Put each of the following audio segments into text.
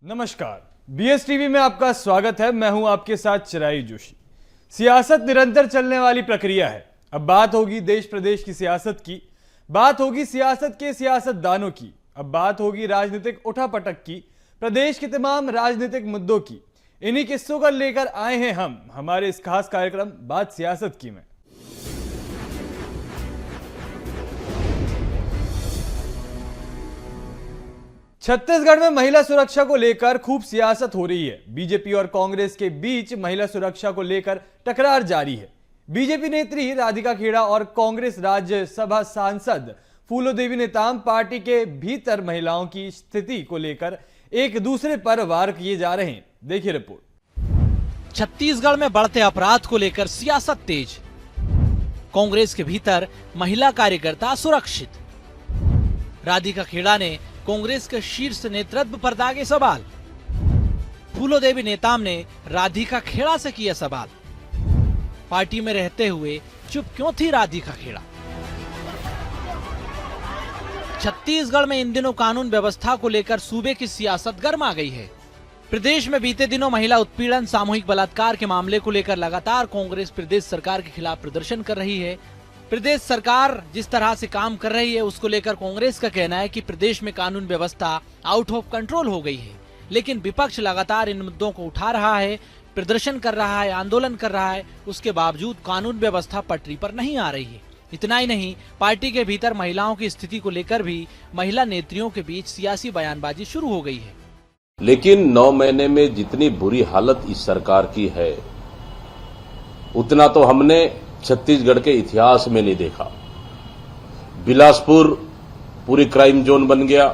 नमस्कार, BS TV में आपका स्वागत है। मैं हूं आपके साथ चिराई जोशी। सियासत निरंतर चलने वाली प्रक्रिया है। अब बात होगी देश प्रदेश की सियासत की, बात होगी सियासत के सियासतदानों की, अब बात होगी राजनीतिक उठापटक की, प्रदेश के तमाम राजनीतिक मुद्दों की। इन्हीं किस्सों का लेकर आए हैं हम हमारे इस खास कार्यक्रम बात सियासत की में। छत्तीसगढ़ में महिला सुरक्षा को लेकर खूब सियासत हो रही है। बीजेपी और कांग्रेस के बीच महिला सुरक्षा को लेकर टकरार जारी है। बीजेपी नेत्री राधिका खेड़ा और कांग्रेस राज्यसभा सांसद फूलोदेवी नेताम पार्टी के भीतर महिलाओं की स्थिति को लेकर एक दूसरे पर वार किए जा रहे हैं। देखिए रिपोर्ट। छत्तीसगढ़ में बढ़ते अपराध को लेकर सियासत तेज। कांग्रेस के भीतर महिला कार्यकर्ता सुरक्षित। राधिका खेड़ा ने कांग्रेस के शीर्ष नेतृत्व पर दागे सवाल। फूलोदेवी नेताम ने राधिका खेड़ा से किया सवाल। पार्टी में रहते हुए चुप क्यों थी राधिका खेड़ा? छत्तीसगढ़ में इन दिनों कानून व्यवस्था को लेकर सूबे की सियासत गर्मा गई है। प्रदेश में बीते दिनों महिला उत्पीड़न, सामूहिक बलात्कार के मामले को लेकर लगातार कांग्रेस प्रदेश सरकार के खिलाफ प्रदर्शन कर रही है। प्रदेश सरकार जिस तरह से काम कर रही है उसको लेकर कांग्रेस का कहना है कि प्रदेश में कानून व्यवस्था आउट ऑफ कंट्रोल हो गई है। लेकिन विपक्ष लगातार इन मुद्दों को उठा रहा है, प्रदर्शन कर रहा है, आंदोलन कर रहा है। उसके बावजूद कानून व्यवस्था पटरी पर नहीं आ रही है। इतना ही नहीं, पार्टी के भीतर महिलाओं की स्थिति को लेकर भी महिला नेत्रियों के बीच सियासी बयानबाजी शुरू हो गई है। लेकिन 9 महीने में जितनी बुरी हालत इस सरकार की है, उतना तो हमने छत्तीसगढ़ के इतिहास में नहीं देखा। बिलासपुर पूरी क्राइम जोन बन गया।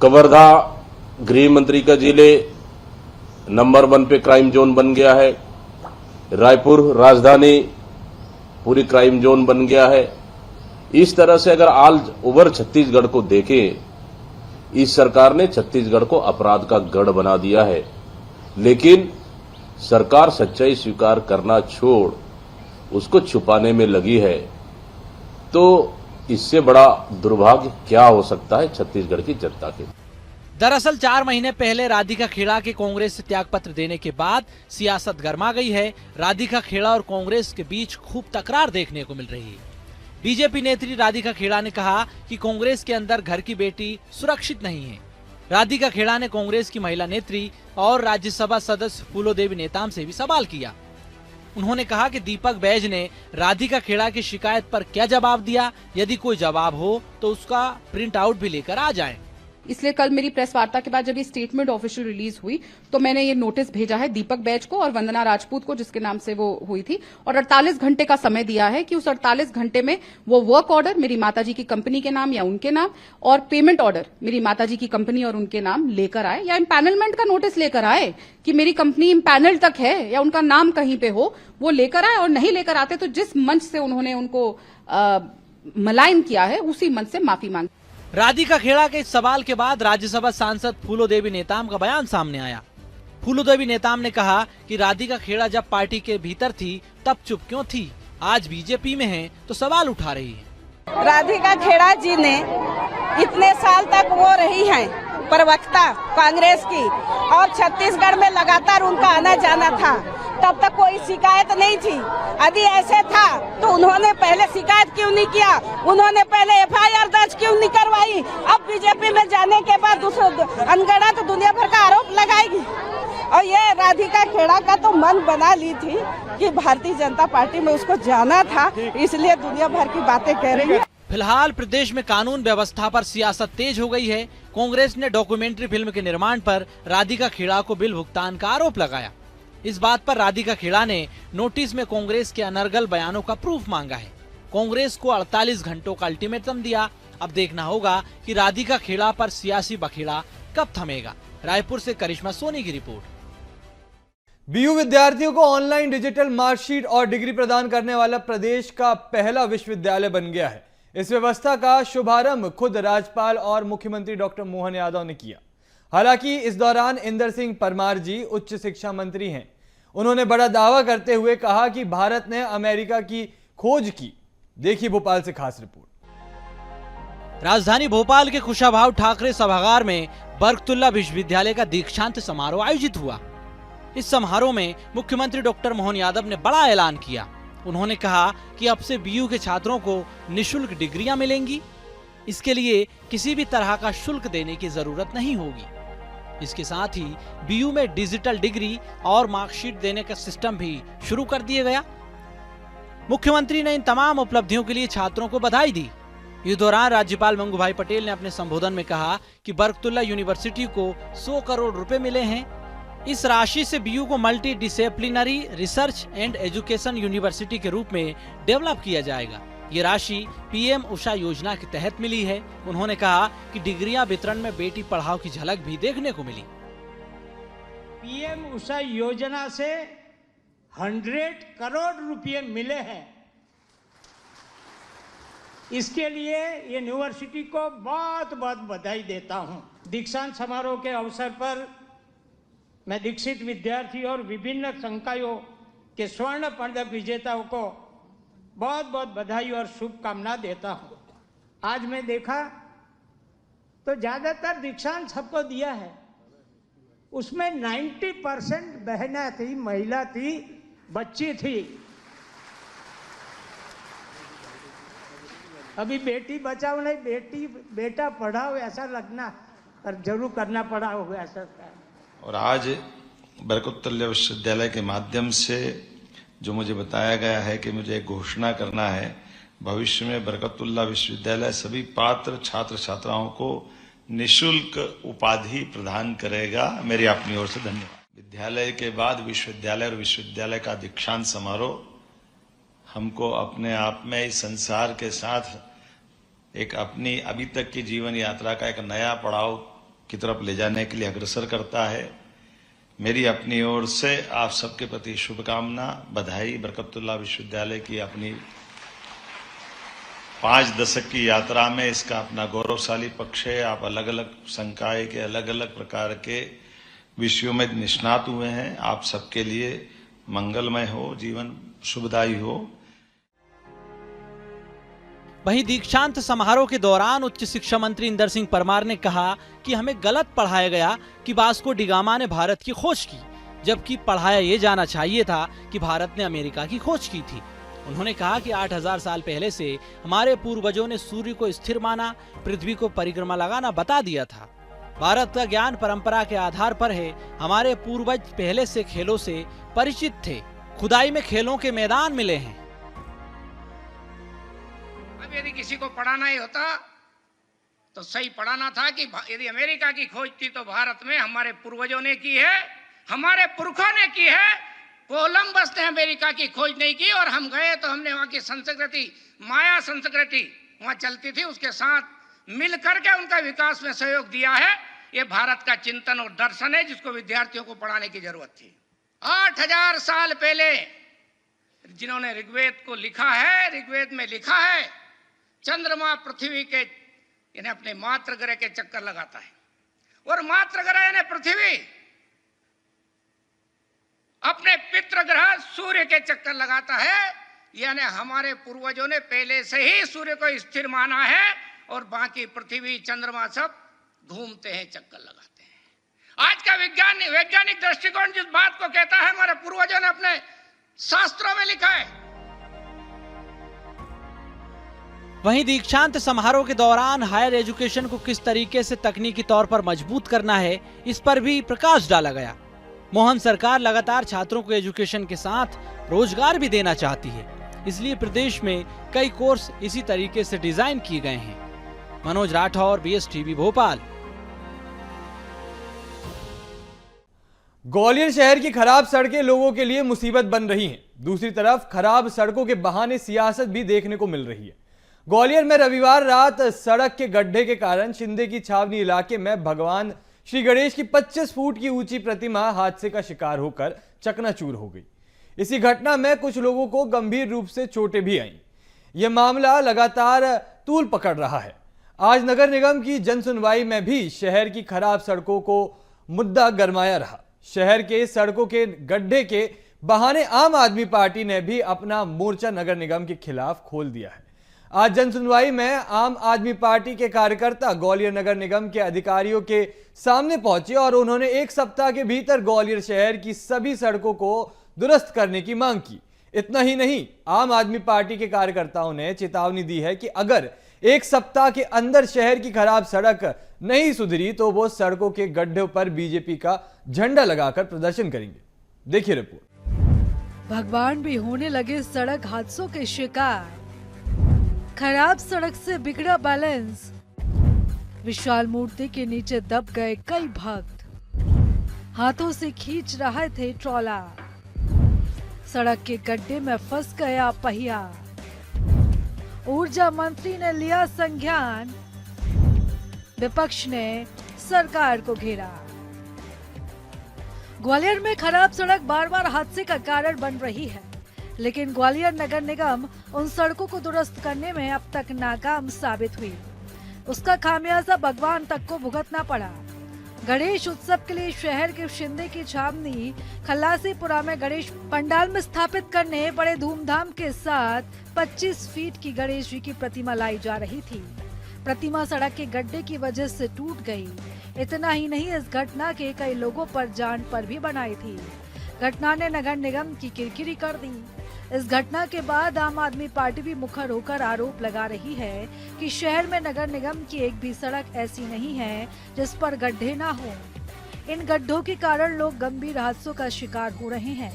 कवर्धा गृह मंत्री का जिले नंबर 1 पे क्राइम जोन बन गया है। रायपुर राजधानी पूरी क्राइम जोन बन गया है। इस तरह से अगर ऑल ओवर छत्तीसगढ़ को देखें, इस सरकार ने छत्तीसगढ़ को अपराध का गढ़ बना दिया है। लेकिन सरकार सच्चाई स्वीकार करना छोड़ उसको छुपाने में लगी है। तो इससे बड़ा दुर्भाग्य क्या हो सकता है छत्तीसगढ़ की जनता के? दरअसल 4 महीने पहले राधिका खेड़ा के कांग्रेस से त्यागपत्र देने के बाद सियासत गर्मा गई है। राधिका खेड़ा और कांग्रेस के बीच खूब तकरार देखने को मिल रही है। बीजेपी नेत्री राधिका खेड़ा ने कहा कि कांग्रेस के अंदर घर की बेटी सुरक्षित नहीं है। राधिका खेड़ा ने कांग्रेस की महिला नेत्री और राज्यसभा सदस्य फूलोदेवी नेताम से भी सवाल किया। उन्होंने कहा कि दीपक बैज ने राधिका खेड़ा की शिकायत पर क्या जवाब दिया। यदि कोई जवाब हो तो उसका प्रिंट आउट भी लेकर आ जाएं। इसलिए कल मेरी प्रेस वार्ता के बाद जब ये स्टेटमेंट ऑफिशियल रिलीज हुई तो मैंने ये नोटिस भेजा है दीपक बैज को और वंदना राजपूत को, जिसके नाम से वो हुई थी, और 48 घंटे का समय दिया है कि उस 48 घंटे में वो वर्क ऑर्डर मेरी माताजी की कंपनी के नाम या उनके नाम और पेमेंट ऑर्डर मेरी माताजी की कंपनी और उनके नाम लेकर आए, या इम्पैनलमेंट का नोटिस लेकर आए कि मेरी कंपनी इम्पैनल तक है या उनका नाम कहीं पे हो, वो लेकर आए। और नहीं लेकर आते तो जिस मंच से उन्होंने उनको मलाइन किया है उसी मंच से माफी मांगी। राधिका खेड़ा के इस सवाल के बाद राज्यसभा सांसद फूलोदेवी नेताम का बयान सामने आया। फूलोदेवी नेताम ने कहा कि राधिका खेड़ा जब पार्टी के भीतर थी तब चुप क्यों थी, आज बीजेपी में है तो सवाल उठा रही है। राधिका खेड़ा जी ने इतने साल तक वो रही हैं प्रवक्ता कांग्रेस की और छत्तीसगढ़ में लगातार उनका आना जाना था, तब तक कोई शिकायत नहीं थी। यदि ऐसे था तो उन्होंने पहले शिकायत क्यों नहीं किया? उन्होंने पहले एफआईआर दर्ज क्यों नहीं करवाई? अब बीजेपी में जाने के बाद दूसरे अनगढ़ा दुनिया भर का आरोप लगाएगी। और ये राधिका खेड़ा का तो मन बना ली थी कि भारतीय जनता पार्टी में उसको जाना था, इसलिए दुनिया भर की बातें कह रही है। फिलहाल प्रदेश में कानून व्यवस्था पर सियासत तेज हो गई है। कांग्रेस ने डॉक्यूमेंट्री फिल्म के निर्माण पर राधिका खेड़ा को बिल भुगतान का आरोप लगाया। इस बात पर राधिका खेड़ा ने नोटिस में कांग्रेस के अनर्गल बयानों का प्रूफ मांगा है। कांग्रेस को 48 घंटों का अल्टीमेटम दिया। अब देखना होगा कि राधिका खेड़ा पर सियासी बखेड़ा कब थमेगा। रायपुर से करिश्मा सोनी की रिपोर्ट। बीयू विद्यार्थियों को ऑनलाइन डिजिटल मार्कशीट और डिग्री प्रदान करने वाला प्रदेश का पहला विश्वविद्यालय बन गया है। इस व्यवस्था का शुभारंभ खुद राज्यपाल और मुख्यमंत्री डॉक्टर मोहन यादव ने किया। हालांकि इस दौरान इंदर सिंह परमार जी उच्च शिक्षा मंत्री हैं। उन्होंने बड़ा दावा करते हुए कहा कि भारत ने अमेरिका की खोज की। देखिए भोपाल से खास रिपोर्ट। राजधानी भोपाल के कुशाभाऊ ठाकरे सभागार में बरकतुल्ला विश्वविद्यालय का दीक्षांत समारोह आयोजित हुआ। इस समारोह में मुख्यमंत्री डॉक्टर मोहन यादव ने बड़ा ऐलान किया। उन्होंने कहा कि अब से बीयू के छात्रों को निशुल्क डिग्रियां मिलेंगी। इसके लिए किसी भी तरह का शुल्क देने की जरूरत नहीं होगी। इसके साथ ही बीयू में डिजिटल डिग्री और मार्कशीट देने का सिस्टम भी शुरू कर दिया गया। मुख्यमंत्री ने इन तमाम उपलब्धियों के लिए छात्रों को बधाई दी। इस दौरान राज्यपाल मंगूभाई पटेल ने अपने संबोधन में कहा कि बरकतुल्ला यूनिवर्सिटी को 100 करोड़ रुपए मिले हैं। इस राशि से बीयू को multi disciplinary research and education university के रूप में डेवलप किया जाएगा। ये राशि पीएम उषा योजना के तहत मिली है। उन्होंने कहा कि डिग्रियां वितरण में बेटी पढ़ाओ की झलक भी देखने को मिली। पीएम उषा योजना से 100 करोड़ रुपए मिले हैं। इसके लिए यूनिवर्सिटी को बहुत बहुत बधाई देता हूं। दीक्षांत समारोह के अवसर पर मैं दीक्षित विद्यार्थी और विभिन्न संकायों के स्वर्ण पदक विजेताओं को बहुत बहुत बधाई और शुभकामना देता हूं। आज मैं देखा तो ज्यादातर दीक्षांत सबको दिया है, उसमें 90% बहनें थी, महिला थी, बच्ची थी। अभी बेटी बचाओ नहीं, बेटा पढ़ाओ ऐसा लगना और जरूर करना पड़ा होगा ऐसा। और आज बरकतुल्ला विश्वविद्यालय के माध्यम से जो मुझे बताया गया है कि मुझे एक घोषणा करना है, भविष्य में बरकतुल्ला विश्वविद्यालय सभी पात्र छात्र छात्राओं को निशुल्क उपाधि प्रदान करेगा। मेरी अपनी ओर से धन्यवाद। विद्यालय के बाद विश्वविद्यालय और विश्वविद्यालय का दीक्षांत समारोह हमको अपने आप में इस संसार के साथ एक अपनी अभी तक की जीवन यात्रा का एक नया पड़ाव की तरफ ले जाने के लिए अग्रसर करता है। मेरी अपनी ओर से आप सबके प्रति शुभकामना, बधाई। बरकतुल्ला विश्वविद्यालय की अपनी 5 दशक की यात्रा में इसका अपना गौरवशाली पक्ष है। आप अलग अलग संकाय के अलग अलग प्रकार के विषयों में निष्णात हुए हैं। आप सबके लिए मंगलमय हो, जीवन शुभदायी हो। वहीं दीक्षांत समारोह के दौरान उच्च शिक्षा मंत्री इंदर सिंह परमार ने कहा कि हमें गलत पढ़ाया गया कि वास्को डी गामा ने भारत की खोज की, जबकि पढ़ाया ये जाना चाहिए था कि भारत ने अमेरिका की खोज की थी। उन्होंने कहा कि 8000 साल पहले से हमारे पूर्वजों ने सूर्य को स्थिर माना, पृथ्वी को परिक्रमा लगाना बता दिया था। भारत का ज्ञान परंपरा के आधार पर है। हमारे पूर्वज पहले से खेलों से परिचित थे। खुदाई में खेलों के मैदान मिले हैं। अब यदि किसी को पढ़ाना ही होता तो सही पढ़ाना था कि यदि अमेरिका की खोज थी तो भारत में हमारे पूर्वजों ने की है, हमारे पुरखों ने की है। कोलंबस ने अमेरिका की खोज नहीं की और हम गए तो हमने वहां की संस्कृति, माया संस्कृति वहां चलती थी, उसके साथ मिल करके उनका विकास में सहयोग दिया है। ये भारत का चिंतन और दर्शन है जिसको विद्यार्थियों को पढ़ाने की जरूरत थी। 8000 साल पहले जिन्होंने ऋग्वेद को लिखा है, ऋग्वेद में लिखा है चंद्रमा पृथ्वी के यानी अपने मातृ ग्रह के चक्कर लगाता है और मातृ ग्रह यानी पृथ्वी अपने पितृ ग्रह सूर्य के चक्कर लगाता है। यानी हमारे पूर्वजों ने पहले से ही सूर्य को स्थिर माना है और बाकी पृथ्वी चंद्रमा सब घूमते हैं, चक्कर लगाते हैं। आज का वैज्ञानिक दृष्टिकोण जिस बात को कहता है हमारे पूर्वजों ने अपने शास्त्रों में लिखा है। वहीं दीक्षांत समारोह के दौरान हायर एजुकेशन को किस तरीके से तकनीकी तौर पर मजबूत करना है, इस पर भी प्रकाश डाला गया। मोहन सरकार लगातार छात्रों को एजुकेशन के साथ रोजगार भी देना चाहती है, इसलिए प्रदेश में कई कोर्स इसी तरीके से डिजाइन किए गए हैं। मनोज राठौर, BSTV भोपाल। ग्वालियर शहर की खराब सड़कें लोगों के लिए मुसीबत बन रही हैं। दूसरी तरफ खराब सड़कों के बहाने सियासत भी देखने को मिल रही है। ग्वालियर में रविवार रात सड़क के गड्ढे के कारण शिंदे की छावनी इलाके में भगवान श्री गणेश की 25 फुट की ऊंची प्रतिमा हादसे का शिकार होकर चकनाचूर हो गई। इसी घटना में कुछ लोगों को गंभीर रूप से चोटें भी आईं। यह मामला लगातार तूल पकड़ रहा है। आज नगर निगम की जनसुनवाई में भी शहर की खराब सड़कों को मुद्दा गरमाया रहा। शहर के सड़कों के गड्ढे के बहाने आम आदमी पार्टी ने भी अपना मोर्चा नगर निगम के खिलाफ खोल दिया है। आज जन सुनवाई में आम आदमी पार्टी के कार्यकर्ता ग्वालियर नगर निगम के अधिकारियों के सामने पहुंचे और उन्होंने एक सप्ताह के भीतर ग्वालियर शहर की सभी सड़कों को दुरुस्त करने की मांग की। इतना ही नहीं, आम आदमी पार्टी के कार्यकर्ताओं ने चेतावनी दी है कि अगर एक सप्ताह के अंदर शहर की खराब सड़क नहीं सुधरी तो वो सड़कों के गड्ढों पर बीजेपी का झंडा लगाकर प्रदर्शन करेंगे। देखिए रिपोर्ट। भगवान भी होने लगे सड़क हादसों के शिकार। खराब सड़क से बिगड़ा बैलेंस, विशाल मूर्ति के नीचे दब गए कई भक्त, हाथों से खींच रहे थे ट्रॉला, सड़क के गड्ढे में फंस गया पहिया। ऊर्जा मंत्री ने लिया संज्ञान, विपक्ष ने सरकार को घेरा। ग्वालियर में खराब सड़क बार बार हादसे का कारण बन रही है, लेकिन ग्वालियर नगर निगम उन सड़कों को दुरुस्त करने में अब तक नाकाम साबित हुई। उसका खामियाजा भगवान तक को भुगतना पड़ा। गणेश उत्सव के लिए शहर के शिंदे की छावनी खल्लासीपुरा में गणेश पंडाल में स्थापित करने बड़े धूमधाम के साथ 25 फीट की गणेश जी की प्रतिमा लाई जा रही थी। प्रतिमा सड़क के गड्ढे की वजह से टूट गई। इतना ही नहीं, इस घटना के कई लोगों पर जान पर भी बनाई थी। घटना ने नगर निगम की किरकिरी कर दी। इस घटना के बाद आम आदमी पार्टी भी मुखर होकर आरोप लगा रही है कि शहर में नगर निगम की एक भी सड़क ऐसी नहीं है जिस पर गड्ढे ना हो। इन गड्ढों के कारण लोग गंभीर हादसों का शिकार हो रहे हैं,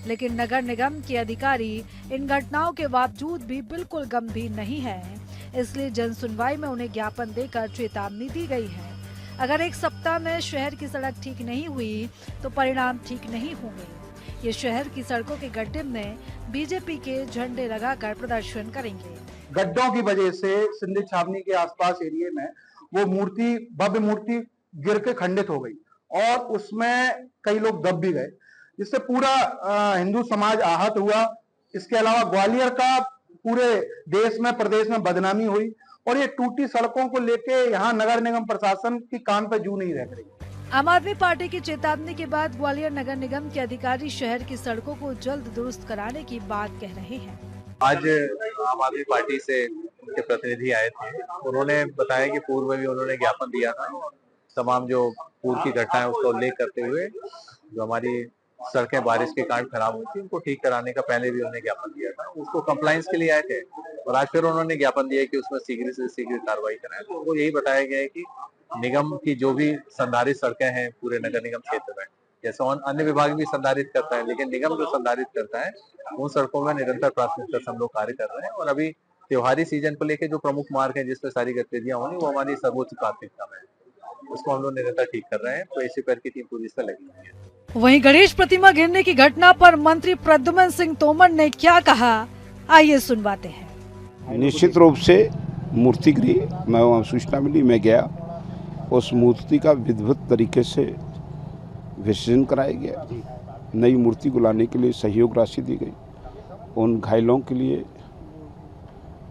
लेकिन नगर निगम के अधिकारी इन घटनाओं के बावजूद भी बिल्कुल गंभीर नहीं है। इसलिए जन सुनवाई में उन्हें ज्ञापन देकर चेतावनी दी गई है। अगर एक सप्ताह में शहर की सड़क ठीक नहीं हुई तो परिणाम ठीक नहीं होंगे। ये शहर की सड़कों के गड्ढे में बीजेपी के झंडे लगाकर प्रदर्शन करेंगे। गड्ढों की वजह से सिंधी छावनी के आसपास एरिया में वो मूर्ति, भव्य मूर्ति गिर के खंडित हो गई और उसमें कई लोग दब भी गए, जिससे पूरा हिंदू समाज आहत हुआ। इसके अलावा ग्वालियर का पूरे देश में, प्रदेश में बदनामी हुई और ये टूटी सड़कों को लेके यहाँ नगर निगम प्रशासन की कान पे जू नहीं रह रही। आम आदमी पार्टी की चेतावनी के बाद ग्वालियर नगर निगम के अधिकारी शहर की सड़कों को जल्द दुरुस्त कराने की बात कह रहे हैं। आज आम आदमी पार्टी से उनके प्रतिनिधि आए थे। उन्होंने बताया कि पूर्व में भी उन्होंने ज्ञापन दिया था। तमाम जो पूर्व की घटनाएं उसका उल्लेख करते हुए जो हमारी सड़कें बारिश के कारण खराब हुई थी उनको ठीक कराने का पहले भी उन्होंने ज्ञापन दिया था। उसको कंप्लायंस के लिए आए थे और आज फिर उन्होंने ज्ञापन दिया कि उसमें शीघ्र से शीघ्र कार्रवाई कराएं। तो उनको यही बताया गया है कि निगम की जो भी संधारित सड़कें हैं पूरे नगर निगम क्षेत्र में, जैसे अन्य विभाग भी संधारित करता है, लेकिन निगम जो संधारित करता है उन सड़कों में निरंतर प्राथमिकता से हम लोग कार्य कर रहे हैं। और अभी त्योहारी सीजन को लेकर जो प्रमुख मार्ग है जिसपे सारी गतिविधियां होंगी वो हमारी सर्वोच्च प्राथमिकता में है, उसको हम लोग निरंतर ठीक कर रहे हैं। तो एसीपीआर की टीम पूरी तरह लगी हुई है। वहीं गणेश प्रतिमा गिरने की घटना पर मंत्री प्रद्युम्न सिंह तोमर ने क्या कहा, आइए सुनवाते हैं। निश्चित रूप से मूर्ति गिरी, मैं वहाँ सूचना मिली, मैं गया, उस मूर्ति का विधिवत तरीके से विसर्जन कराया गया। नई मूर्ति को लाने के लिए सहयोग राशि दी गई। उन घायलों के लिए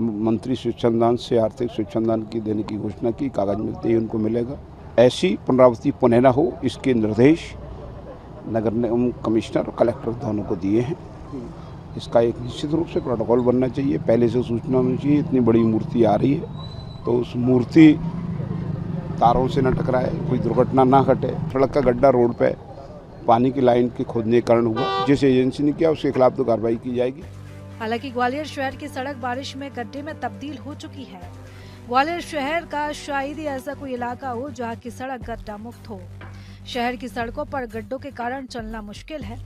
मंत्री स्वच्छंदान से आर्थिक स्वच्छंदान की देने की घोषणा की, कागज मिलते ही उनको मिलेगा। ऐसी पुनरावृत्ति पुनः न हो इसके निर्देश नगर निगम कमिश्नर और कलेक्टर दोनों को दिए हैं। इसका एक निश्चित रूप से प्रोटोकॉल बनना चाहिए, पहले से सूचना होनी चाहिए। इतनी बड़ी मूर्ति आ रही है तो उस मूर्ति तारों से न टकराए, कोई दुर्घटना ना घटे। सड़क का गड्ढा रोड पे पानी की लाइन के खोदने के कारण हुआ, जिस एजेंसी ने किया उसके खिलाफ तो कार्रवाई की जाएगी। हालांकि ग्वालियर शहर की सड़क बारिश में गड्ढे में तब्दील हो चुकी है। ग्वालियर शहर का शायद ही ऐसा कोई इलाका हो जहां की सड़क गड्ढा मुक्त हो। शहर की सड़कों पर गड्ढों के कारण चलना मुश्किल है।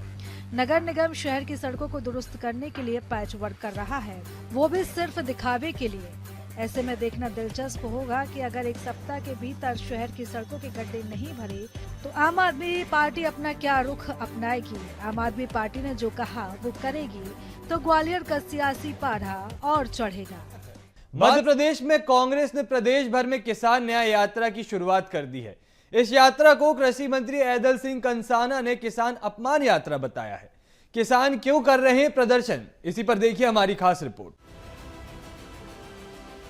नगर निगम शहर की सड़कों को दुरुस्त करने के लिए पैच वर्क कर रहा है, वो भी सिर्फ दिखावे के लिए। ऐसे में देखना दिलचस्प होगा कि अगर एक सप्ताह के भीतर शहर की सड़कों के गड्ढे नहीं भरे तो आम आदमी पार्टी अपना क्या रुख अपनाएगी। आम आदमी पार्टी ने जो कहा वो करेगी तो ग्वालियर का सियासी पारा और चढ़ेगा। मध्य प्रदेश में कांग्रेस ने प्रदेश भर में किसान न्याय यात्रा की शुरुआत कर दी है। इस यात्रा को कृषि मंत्री ऐदल सिंह कंसाना ने किसान अपमान यात्रा बताया है। किसान क्यों कर रहे हैं प्रदर्शन, इसी पर देखिए हमारी खास रिपोर्ट।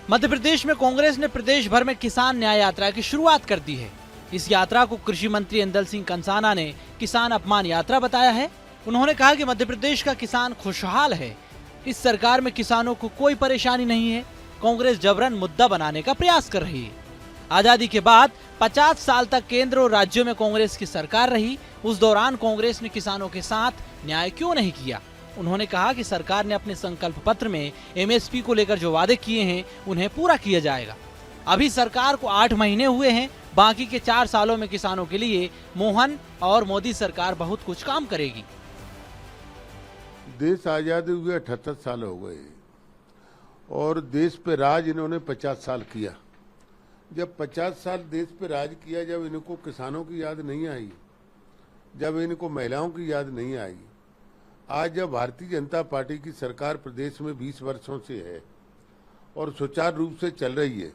मध्य प्रदेश में कांग्रेस ने प्रदेश भर में किसान न्याय यात्रा की शुरुआत कर दी है। इस यात्रा को कृषि मंत्री ऐदल सिंह कंसाना ने किसान अपमान यात्रा बताया है। उन्होंने कहा कि मध्य प्रदेश का किसान खुशहाल है। इस सरकार में किसानों को कोई परेशानी नहीं है। कांग्रेस जबरन मुद्दा बनाने का प्रयास कर रही है। आजादी के बाद 50 साल तक केंद्र और राज्यों में कांग्रेस की सरकार रही। उस दौरान कांग्रेस ने किसानों के साथ न्याय क्यों नहीं किया? उन्होंने कहा कि सरकार ने अपने संकल्प पत्र में एमएसपी को लेकर जो वादे किए हैं उन्हें पूरा किया जाएगा। अभी सरकार को 8 महीने हुए हैं, बाकी के 4 सालों में किसानों के लिए मोहन और मोदी सरकार बहुत कुछ काम करेगी। देश आजाद हुए 78 साल हो गए और देश पे राज इन्होंने 50 साल किया। जब 50 साल देश पे राज किया, जब इनको किसानों की याद नहीं आई, जब इनको महिलाओं की याद नहीं आई, आज जब भारतीय जनता पार्टी की सरकार प्रदेश में 20 वर्षों से है और सुचारू रूप से चल रही है,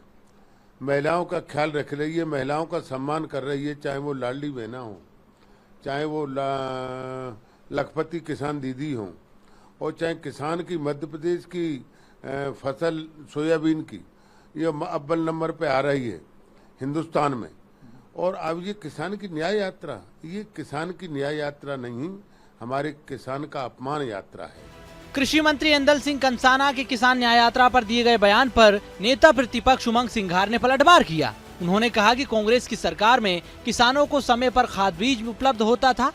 महिलाओं का ख्याल रख रही है, महिलाओं का सम्मान कर रही है, चाहे वो लाडली बहना हो, चाहे वो लखपति किसान दीदी हो, और चाहे किसान की मध्य प्रदेश की फसल सोयाबीन की ये अव्वल नंबर पे आ रही है हिंदुस्तान में। और अब ये किसान की न्याय यात्रा, ये किसान की न्याय यात्रा नहीं, हमारे किसान का अपमान यात्रा है। कृषि मंत्री इंदल सिंह कंसाना के किसान न्याय यात्रा पर दिए गए बयान पर नेता प्रतिपक्ष उमंग सिंघार ने पलटवार किया। उन्होंने कहा कि कांग्रेस की सरकार में किसानों को समय पर खाद बीज उपलब्ध होता था।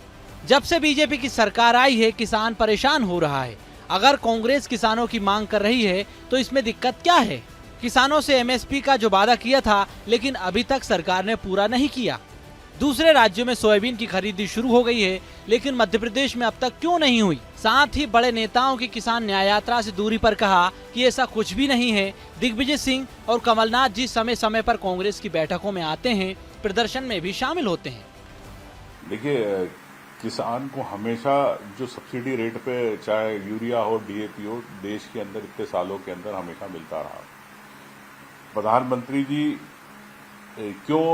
जब से बीजेपी की सरकार आई है किसान परेशान हो रहा है। अगर कांग्रेस किसानों की मांग कर रही है तो इसमें दिक्कत क्या है? किसानों से एमएसपी का जो वादा किया था लेकिन अभी तक सरकार ने पूरा नहीं किया। दूसरे राज्यों में सोयाबीन की खरीदी शुरू हो गई है लेकिन मध्य प्रदेश में अब तक क्यों नहीं हुई? साथ ही बड़े नेताओं की किसान न्याय यात्रा से दूरी पर कहा कि ऐसा कुछ भी नहीं है। दिग्विजय सिंह और कमलनाथ जी समय समय पर कांग्रेस की बैठकों में आते हैं, प्रदर्शन में भी शामिल होते हैं। देखिए, किसान को हमेशा जो सब्सिडी रेट पे चाहे यूरिया हो, डीएपी हो, देश के अंदर इतने सालों के अंदर हमेशा मिलता रहा। प्रधानमंत्री जी क्यों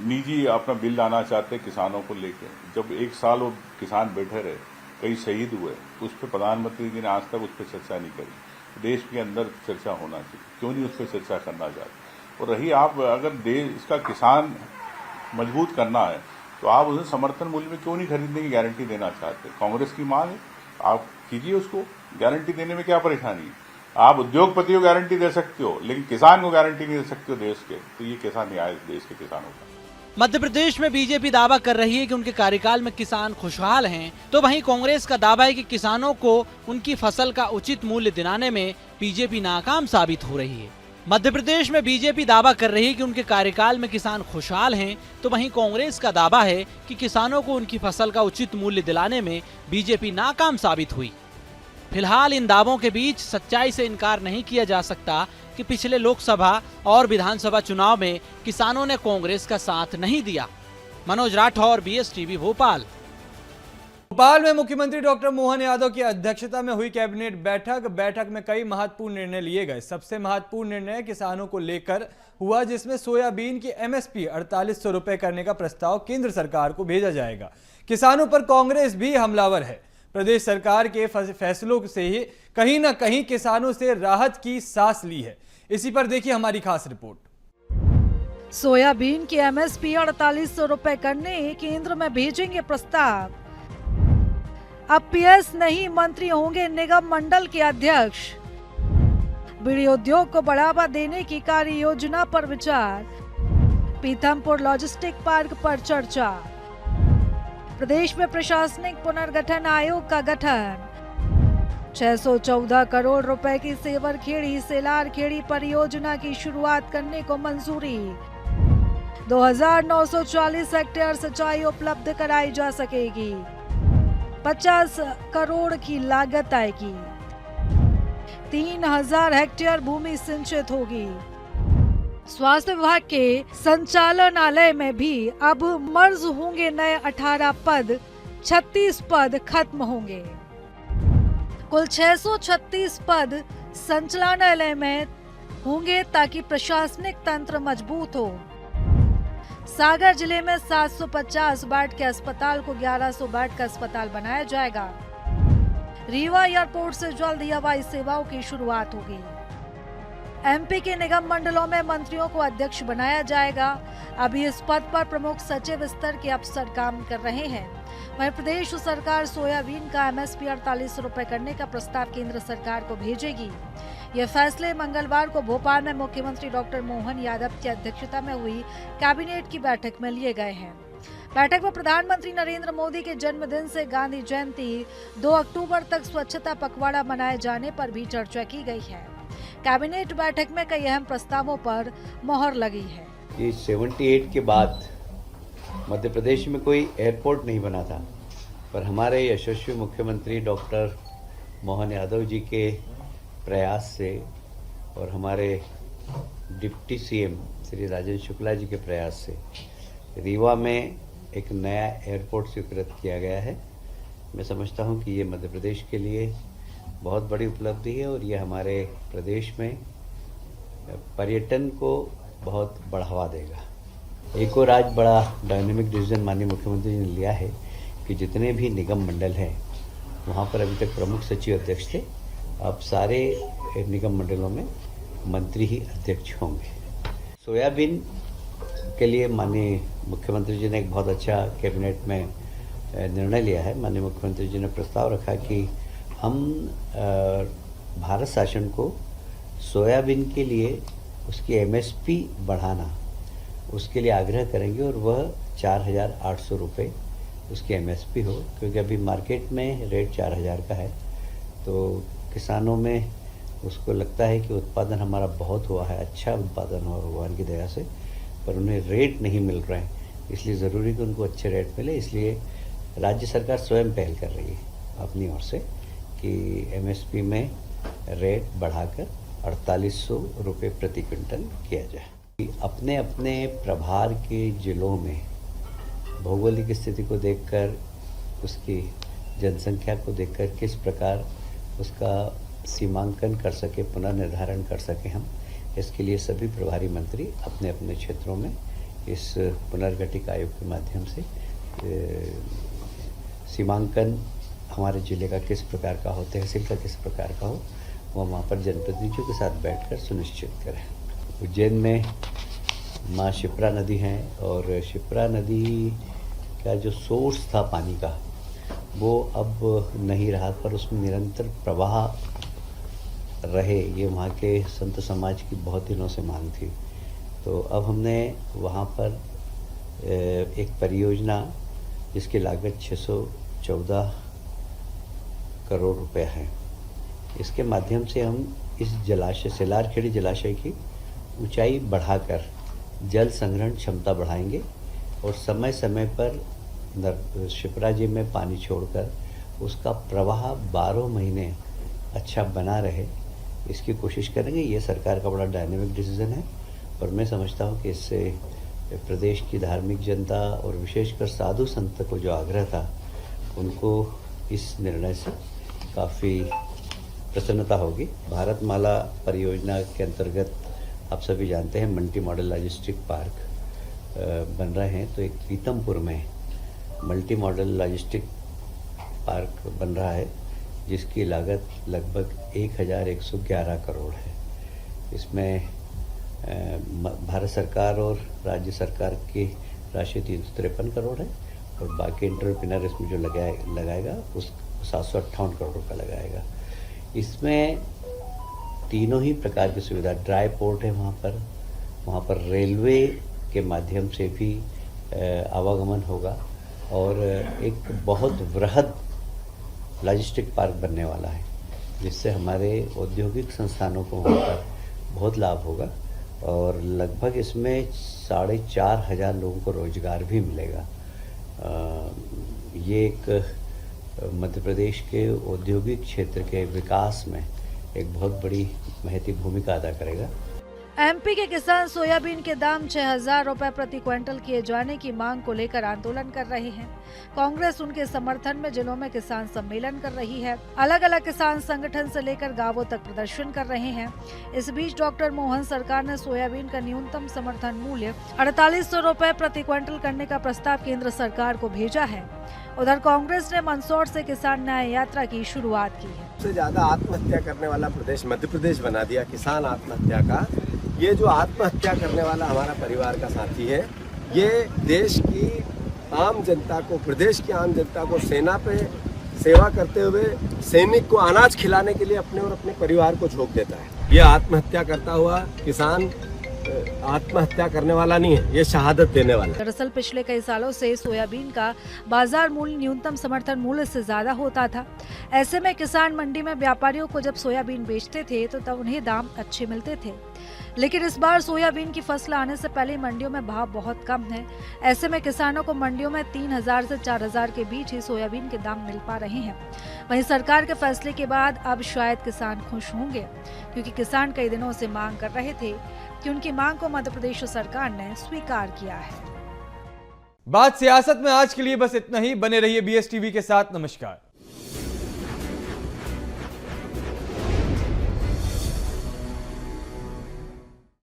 निजी अपना बिल लाना चाहते किसानों को लेकर? जब 1 साल वो किसान बैठे रहे, कई शहीद हुए, उस पर प्रधानमंत्री जी ने आज तक उस पर चर्चा नहीं करी। देश के अंदर चर्चा होना चाहिए, क्यों नहीं उस पर चर्चा करना चाहते? और रही आप अगर देश इसका किसान मजबूत करना है तो आप उसे समर्थन मूल्य में क्यों नहीं खरीदने की गारंटी देना चाहते? कांग्रेस की मांग है, आप कीजिए उसको। गारंटी देने में क्या परेशानी है? आप उद्योगपतियों को गारंटी दे सकते हो लेकिन किसान को गारंटी नहीं दे सकते हो देश के, तो ये कैसा न्याय देश के किसानों का? मध्य प्रदेश में बीजेपी दावा कर रही है कि उनके कार्यकाल में किसान खुशहाल हैं, तो वहीं कांग्रेस का दावा है कि किसानों को उनकी फसल का उचित मूल्य दिलाने में बीजेपी नाकाम साबित हो रही है। मध्य प्रदेश में बीजेपी दावा कर रही है कि उनके कार्यकाल में किसान खुशहाल हैं, तो वहीं कांग्रेस का दावा है कि किसानों को उनकी फसल का उचित मूल्य दिलाने में बीजेपी नाकाम साबित हुई। फिलहाल इन दावों के बीच सच्चाई से इनकार नहीं किया जा सकता कि पिछले लोकसभा और विधानसभा चुनाव में किसानों ने कांग्रेस का साथ नहीं दिया। मनोज राठौर, BSTV भोपाल। भोपाल में मुख्यमंत्री डॉक्टर मोहन यादव की अध्यक्षता में हुई कैबिनेट बैठक में कई महत्वपूर्ण निर्णय लिए गए। सबसे महत्वपूर्ण निर्णय किसानों को लेकर हुआ, जिसमें सोयाबीन की MSP 4800 रुपए करने का प्रस्ताव केंद्र सरकार को भेजा जाएगा। किसानों पर कांग्रेस भी हमलावर है। प्रदेश सरकार के फैसलों से ही कहीं ना कहीं किसानों से राहत की सांस ली है। इसी पर देखिए हमारी खास रिपोर्ट। सोयाबीन की MSP 4800 रुपए करने केंद्र में भेजेंगे प्रस्ताव। अब PS नहीं, मंत्री होंगे निगम मंडल के अध्यक्ष। बीड़ी उद्योग को बढ़ावा देने की कार्य योजना पर विचार। पीथमपुर लॉजिस्टिक पार्क पर चर्चा। प्रदेश में प्रशासनिक पुनर्गठन आयोग का गठन। 614 करोड़ रुपए की सेवरखेड़ी सेलारखेड़ी परियोजना की शुरुआत करने को मंजूरी। 2940 हेक्टेयर सिंचाई उपलब्ध कराई जा सकेगी। 50 करोड़ की लागत आएगी। 3000 हेक्टेयर भूमि सिंचित होगी। स्वास्थ्य विभाग के संचालनालय में भी अब मर्ज होंगे नए 18 पद, 36 पद खत्म होंगे। कुल 636 पद संचालनालय में होंगे ताकि प्रशासनिक तंत्र मजबूत हो। सागर जिले में 750 बेड के अस्पताल को 1100 बेड का अस्पताल बनाया जाएगा। रीवा एयरपोर्ट से जल्द ही हवाई सेवाओं की शुरुआत होगी। MP के निगम मंडलों में मंत्रियों को अध्यक्ष बनाया जाएगा। अभी इस पद पर प्रमुख सचिव स्तर के अफसर काम कर रहे हैं। वहीं प्रदेश सरकार सोयाबीन का MSP 4800 रुपए करने का प्रस्ताव केंद्र सरकार को भेजेगी। ये फैसले मंगलवार को भोपाल में मुख्यमंत्री डॉक्टर मोहन यादव की अध्यक्षता में हुई कैबिनेट की बैठक में लिए गए हैं। बैठक में प्रधानमंत्री नरेंद्र मोदी के जन्मदिन से गांधी जयंती 2 अक्टूबर तक स्वच्छता पखवाड़ा मनाए जाने पर भी चर्चा की गई है। कैबिनेट बैठक में कई अहम प्रस्तावों पर मोहर लगी है। कि 78 के बाद मध्य प्रदेश में कोई एयरपोर्ट नहीं बना था, पर हमारे यशस्वी मुख्यमंत्री डॉक्टर मोहन यादव जी के प्रयास से और हमारे डिप्टी सीएम श्री राजेंद्र शुक्ला जी के प्रयास से रीवा में एक नया एयरपोर्ट स्वीकृत किया गया है। मैं समझता हूं कि ये मध्य प्रदेश के लिए बहुत बड़ी उपलब्धि है और ये हमारे प्रदेश में पर्यटन को बहुत बढ़ावा देगा। एक और आज बड़ा डायनेमिक डिसीजन माननीय मुख्यमंत्री जी ने लिया है कि जितने भी निगम मंडल हैं वहाँ पर अभी तक प्रमुख सचिव अध्यक्ष थे, अब सारे निगम मंडलों में मंत्री ही अध्यक्ष होंगे। सोयाबीन के लिए माननीय मुख्यमंत्री जी ने एक बहुत अच्छा कैबिनेट में निर्णय लिया है। माननीय मुख्यमंत्री जी ने प्रस्ताव रखा कि हम भारत शासन को सोयाबीन के लिए उसकी एमएसपी बढ़ाना, उसके लिए आग्रह करेंगे और वह 4,800 रुपये उसकी एमएसपी हो, क्योंकि अभी मार्केट में रेट 4,000 का है। तो किसानों में उसको लगता है कि उत्पादन हमारा बहुत हुआ है, अच्छा उत्पादन हुआ भगवान की दया से, पर उन्हें रेट नहीं मिल रहे हैं, इसलिए ज़रूरी कि उनको अच्छे रेट मिले। इसलिए राज्य सरकार स्वयं पहल कर रही है अपनी ओर से कि एमएसपी में रेट बढ़ाकर 4,800 रुपये प्रति क्विंटल किया जाए। अपने अपने प्रभार के जिलों में भौगोलिक स्थिति को देखकर, उसकी जनसंख्या को देखकर किस प्रकार उसका सीमांकन कर सके, पुनर्निर्धारण कर सके हम, इसके लिए सभी प्रभारी मंत्री अपने अपने क्षेत्रों में इस पुनर्गठित आयोग के माध्यम से सीमांकन हमारे जिले का किस प्रकार का हो, तहसील का किस प्रकार का हो, वो वहाँ पर जनप्रतिनिधियों के साथ बैठकर सुनिश्चित करें। उज्जैन में माँ शिप्रा नदी है और शिप्रा नदी का जो सोर्स था पानी का वो अब नहीं रहा, पर उसमें निरंतर प्रवाह रहे, ये वहाँ के संत समाज की बहुत दिनों से मांग थी। तो अब हमने वहाँ पर एक परियोजना जिसकी लागत 614 करोड़ रुपए है, इसके माध्यम से हम इस जलाशय सेलारखेड़ी जलाशय की ऊंचाई बढ़ाकर जल संग्रहण क्षमता बढ़ाएंगे और समय समय पर शिप्रा जी में पानी छोड़कर उसका प्रवाह 12 महीने अच्छा बना रहे, इसकी कोशिश करेंगे। ये सरकार का बड़ा डायनेमिक डिसीजन है और मैं समझता हूँ कि इससे प्रदेश की धार्मिक जनता और विशेषकर साधु संत को जो आग्रह था, उनको इस निर्णय से काफ़ी प्रसन्नता होगी। भारतमाला परियोजना के अंतर्गत आप सभी जानते हैं मल्टी मॉडल लॉजिस्टिक पार्क बन रहे हैं, तो एक पीतमपुर में मल्टी मॉडल लॉजिस्टिक पार्क बन रहा है जिसकी लागत लगभग 1,111 करोड़ है। इसमें भारत सरकार और राज्य सरकार की राशि 353 करोड़ है और बाकी एंटरप्रेन्योर इसमें जो लगाएगा उस 758 करोड़ रुपये लगाएगा। इसमें तीनों ही प्रकार की सुविधा, ड्राई पोर्ट है वहाँ पर रेलवे के माध्यम से भी आवागमन होगा और एक बहुत वृहद लॉजिस्टिक पार्क बनने वाला है जिससे हमारे औद्योगिक संस्थानों को वहाँ पर बहुत लाभ होगा और लगभग इसमें 4,500 लोगों को रोजगार भी मिलेगा। ये एक मध्य प्रदेश के औद्योगिक क्षेत्र के विकास में एक बहुत बड़ी महती भूमिका अदा करेगा। एमपी के किसान सोयाबीन के दाम 6,000 रुपए प्रति क्विंटल किए जाने की मांग को लेकर आंदोलन कर रहे हैं। कांग्रेस उनके समर्थन में जिलों में किसान सम्मेलन कर रही है। अलग अलग किसान संगठन से लेकर गांवों तक प्रदर्शन कर रहे हैं। इस बीच डॉक्टर मोहन सरकार ने सोयाबीन का न्यूनतम समर्थन मूल्य 4,800 रुपए प्रति क्विंटल करने का प्रस्ताव केंद्र सरकार को भेजा है। उधर कांग्रेस ने मंदसौर से किसान न्याय यात्रा की शुरुआत की है। सबसे ज्यादा आत्महत्या करने वाला प्रदेश मध्य प्रदेश बना दिया किसान आत्महत्या का। ये जो आत्महत्या करने वाला हमारा परिवार का साथी है, ये देश की आम जनता को, प्रदेश की आम जनता को सेना पे सेवा करते हुए सैनिक को अनाज खिलाने के लिए अपने और अपने परिवार को झोंक देता है। ये आत्महत्या करता हुआ किसान आत्महत्या करने वाला नहीं है, ये शहादत देने वाला है। दरअसल पिछले कई सालों से सोयाबीन का बाजार मूल्य न्यूनतम समर्थन मूल्य से ज्यादा होता था। ऐसे में किसान मंडी में व्यापारियों को जब सोयाबीन बेचते थे तो तब उन्हें दाम अच्छे मिलते थे, लेकिन इस बार सोयाबीन की फसल आने से पहले मंडियों में भाव बहुत कम है। ऐसे में किसानों को मंडियों में 3000 से 4000 के बीच ही सोयाबीन के दाम मिल पा रहे हैं। वहीं सरकार के फैसले के बाद अब शायद किसान खुश होंगे, क्योंकि किसान कई दिनों से मांग कर रहे थे कि उनकी मांग को मध्य प्रदेश सरकार ने स्वीकार किया है। बात सियासत में आज के लिए बस इतना ही। बने रहिए BSTV के साथ। नमस्कार।